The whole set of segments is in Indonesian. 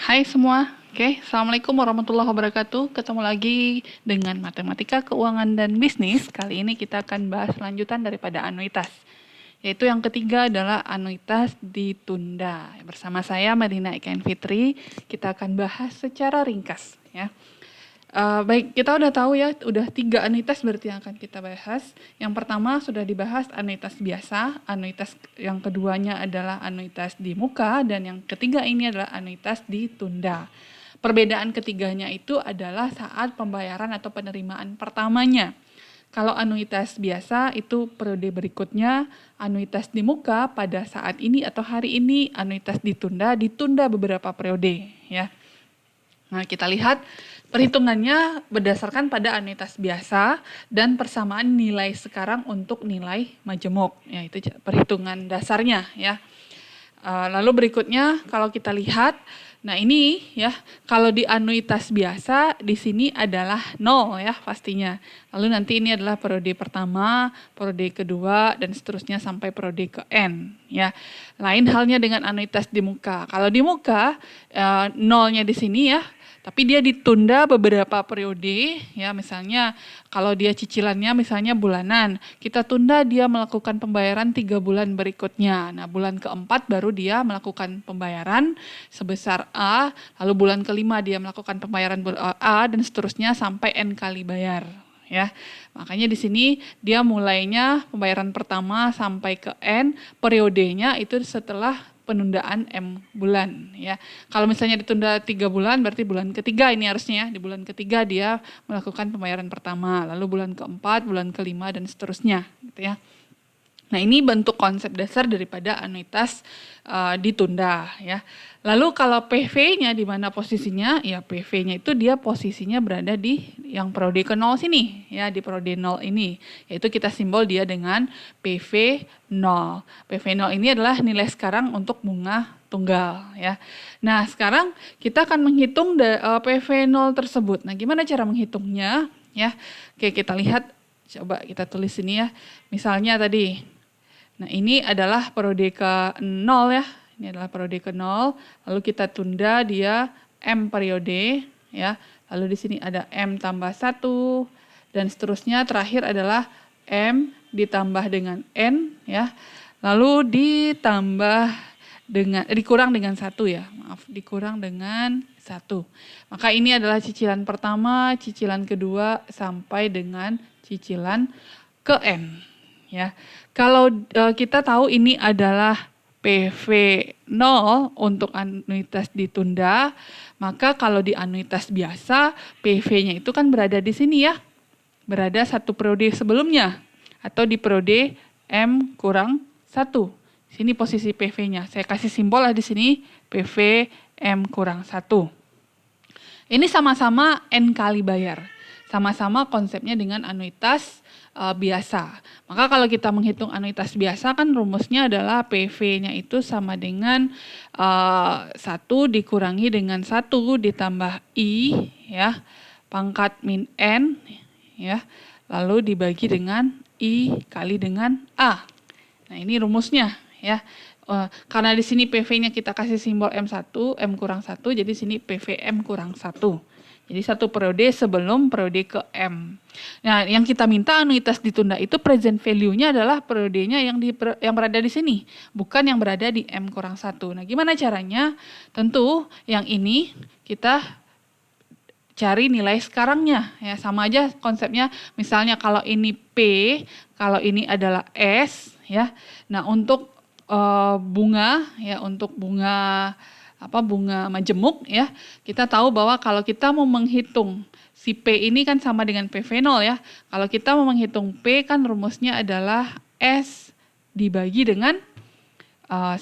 Hai semua, Assalamualaikum warahmatullahi wabarakatuh. Ketemu lagi dengan Matematika Keuangan dan Bisnis. Kali ini kita akan bahas lanjutan daripada anuitas. Yaitu yang ketiga adalah anuitas ditunda. Bersama saya Madina Ikain Fitri, kita akan bahas secara ringkas. Baik, kita udah tahu ya, udah 3 anuitas berarti yang akan kita bahas. Yang pertama sudah dibahas anuitas biasa, anuitas yang keduanya adalah anuitas di muka, dan yang ketiga ini adalah anuitas ditunda. Perbedaan ketiganya itu adalah saat pembayaran atau penerimaan pertamanya. Kalau anuitas biasa itu periode berikutnya, anuitas di muka pada saat ini atau hari ini, anuitas ditunda beberapa periode ya. Nah, kita lihat perhitungannya berdasarkan pada anuitas biasa dan persamaan nilai sekarang untuk nilai majemuk. Ya, itu perhitungan dasarnya ya. Lalu berikutnya kalau kita lihat, nah ini ya, kalau di anuitas biasa di sini adalah 0 ya pastinya. Lalu nanti ini adalah periode pertama, periode kedua, dan seterusnya sampai periode ke N ya. Lain halnya dengan anuitas di muka. Kalau di muka, nolnya di sini ya, tapi dia ditunda beberapa periode ya, misalnya kalau dia cicilannya misalnya bulanan, kita tunda dia melakukan pembayaran 3 bulan berikutnya. Nah, bulan keempat baru dia melakukan pembayaran sebesar A, lalu bulan kelima dia melakukan pembayaran A dan seterusnya sampai N kali bayar ya. Makanya di sini dia mulainya pembayaran pertama sampai ke N, periodenya itu setelah penundaan M bulan ya. Kalau misalnya ditunda 3 bulan berarti bulan ketiga ini harusnya ya. Di bulan ketiga dia melakukan pembayaran pertama, lalu bulan keempat, bulan kelima, dan seterusnya gitu ya. Nah, ini bentuk konsep dasar daripada anuitas ditunda ya. Lalu kalau PV-nya di mana posisinya? Ya, PV-nya itu dia posisinya berada di yang periode ke 0 sini ya, di periode 0 ini. Yaitu kita simbol dia dengan PV 0. PV 0 ini adalah nilai sekarang untuk bunga tunggal ya. Nah, sekarang kita akan menghitung PV 0 tersebut. Nah, gimana cara menghitungnya ya? Oke, kita lihat, coba kita tulis ini ya. Misalnya tadi, nah ini adalah periode ke-0 ya. Ini adalah periode ke-0. Lalu kita tunda dia M periode ya. Lalu di sini ada M tambah 1 dan seterusnya. Terakhir adalah M ditambah dengan N ya. Lalu dikurang dengan 1 ya. Maaf, dikurang dengan 1. Maka ini adalah cicilan pertama, cicilan kedua sampai dengan cicilan ke N. Ya, kalau kita tahu ini adalah PV 0 untuk anuitas ditunda, maka kalau di anuitas biasa PV-nya itu kan berada di sini ya, berada 1 periode sebelumnya atau di periode M kurang 1. Sini posisi PV-nya, saya kasih simbol lah di sini PV M kurang 1. Ini sama-sama N kali bayar, sama-sama konsepnya dengan anuitas biasa. Maka kalau kita menghitung anuitas biasa kan rumusnya adalah PV-nya itu sama dengan 1 dikurangi dengan 1 ditambah I ya, pangkat min N ya, lalu dibagi dengan I kali dengan A. Nah, ini rumusnya ya. Karena di sini PV-nya kita kasih simbol M1, M kurang 1, jadi sini PVM kurang 1. Jadi 1 periode sebelum periode ke M. Nah, yang kita minta anuitas ditunda itu present value-nya adalah periodenya yang berada di sini, bukan yang berada di M kurang 1. Nah, gimana caranya? Tentu yang ini kita cari nilai sekarangnya ya, sama aja konsepnya. Misalnya kalau ini P, kalau ini adalah S ya. Nah, untuk bunga ya, untuk bunga majemuk ya, kita tahu bahwa kalau kita mau menghitung si P ini kan sama dengan PV 0 ya. Kalau kita mau menghitung P kan rumusnya adalah S dibagi dengan 1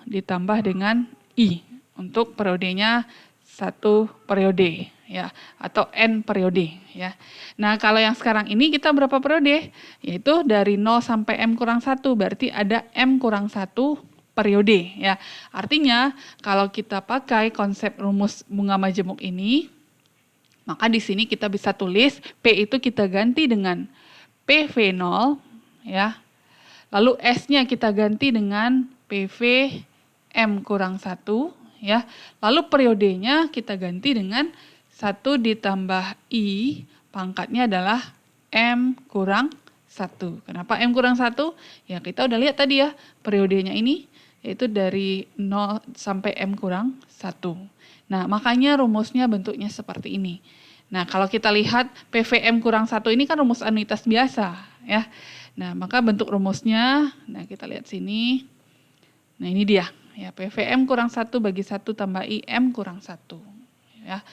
ditambah dengan I untuk periodenya 1 periode ya, atau N periode ya. Nah, kalau yang sekarang ini kita berapa periode? Yaitu dari 0 sampai M kurang 1, berarti ada M kurang 1 periode ya. Artinya kalau kita pakai konsep rumus bunga majemuk ini, maka di sini kita bisa tulis P itu kita ganti dengan PV 0 ya. Lalu S-nya kita ganti dengan PV M kurang 1 ya. Lalu periodenya kita ganti dengan 1 ditambah I, pangkatnya adalah M kurang 1. Kenapa M kurang 1? Ya kita udah lihat tadi ya, periodenya ini yaitu dari 0 sampai M kurang 1. Nah makanya rumusnya bentuknya seperti ini. Nah kalau kita lihat PVM kurang 1 ini kan rumus anuitas biasa ya. Nah maka bentuk rumusnya, nah kita lihat sini. Nah ini dia, ya PVM kurang 1 bagi 1 tambah IM kurang 1. Ya,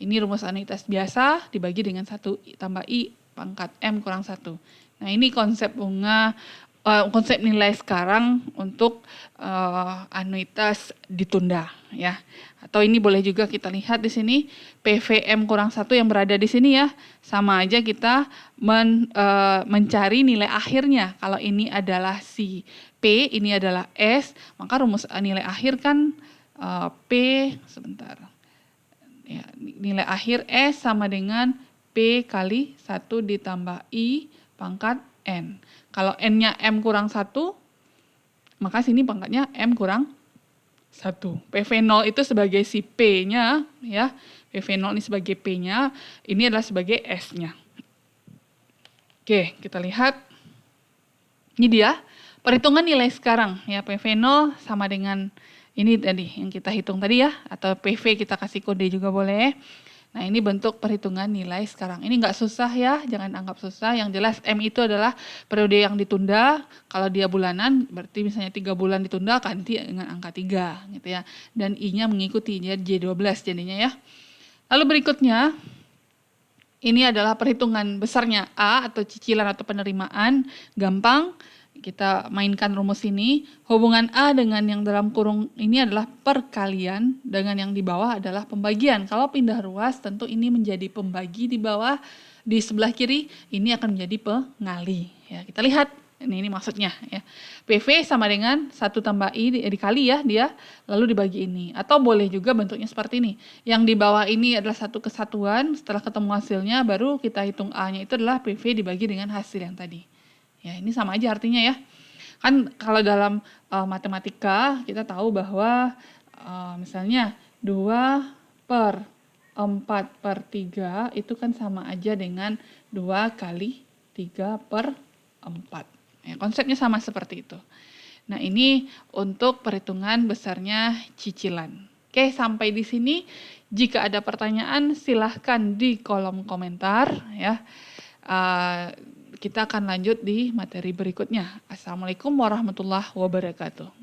ini rumus anuitas biasa dibagi dengan 1 tambah I pangkat M kurang 1. Nah ini konsep konsep nilai sekarang untuk anuitas ditunda ya. Atau ini boleh juga kita lihat di sini PVM kurang 1 yang berada di sini ya. Sama aja kita mencari nilai akhirnya. Kalau ini adalah si P, ini adalah S, maka rumus nilai akhir kan P sebentar. Ya, nilai akhir S sama dengan P kali 1 ditambah I pangkat N. Kalau N-nya M kurang 1, maka sini pangkatnya M kurang 1. PV0 itu sebagai si P-nya, ya. PV0 ini sebagai P-nya, ini adalah sebagai S-nya. Oke, kita lihat. Ini dia perhitungan nilai sekarang. Ya, PV0 sama dengan ini tadi yang kita hitung tadi ya, atau PV kita kasih kode juga boleh. Nah ini bentuk perhitungan nilai sekarang. Ini nggak susah ya, jangan anggap susah. Yang jelas M itu adalah periode yang ditunda. Kalau dia bulanan, berarti misalnya 3 bulan ditunda, ganti dengan angka 3 gitu ya. Dan I-nya mengikuti, dia J12 jadinya ya. Lalu berikutnya, ini adalah perhitungan besarnya A atau cicilan atau penerimaan. Gampang, kita mainkan rumus ini. Hubungan A dengan yang dalam kurung ini adalah perkalian, dengan yang di bawah adalah pembagian. Kalau pindah ruas tentu ini menjadi pembagi di bawah, di sebelah kiri ini akan menjadi pengali. Ya, kita lihat ini maksudnya ya. PV sama dengan 1 tambah I dikali ya dia, lalu dibagi ini. Atau boleh juga bentuknya seperti ini. Yang di bawah ini adalah satu kesatuan, setelah ketemu hasilnya baru kita hitung A-nya itu adalah PV dibagi dengan hasil yang tadi. Ya, ini sama aja artinya ya. Kan kalau dalam matematika kita tahu bahwa misalnya 2/4/3 itu kan sama aja dengan 2 kali 3/4. Ya, konsepnya sama seperti itu. Nah, ini untuk perhitungan besarnya cicilan. Oke, sampai di sini. Jika ada pertanyaan silahkan di kolom komentar ya. Kita akan lanjut di materi berikutnya. Assalamualaikum warahmatullahi wabarakatuh.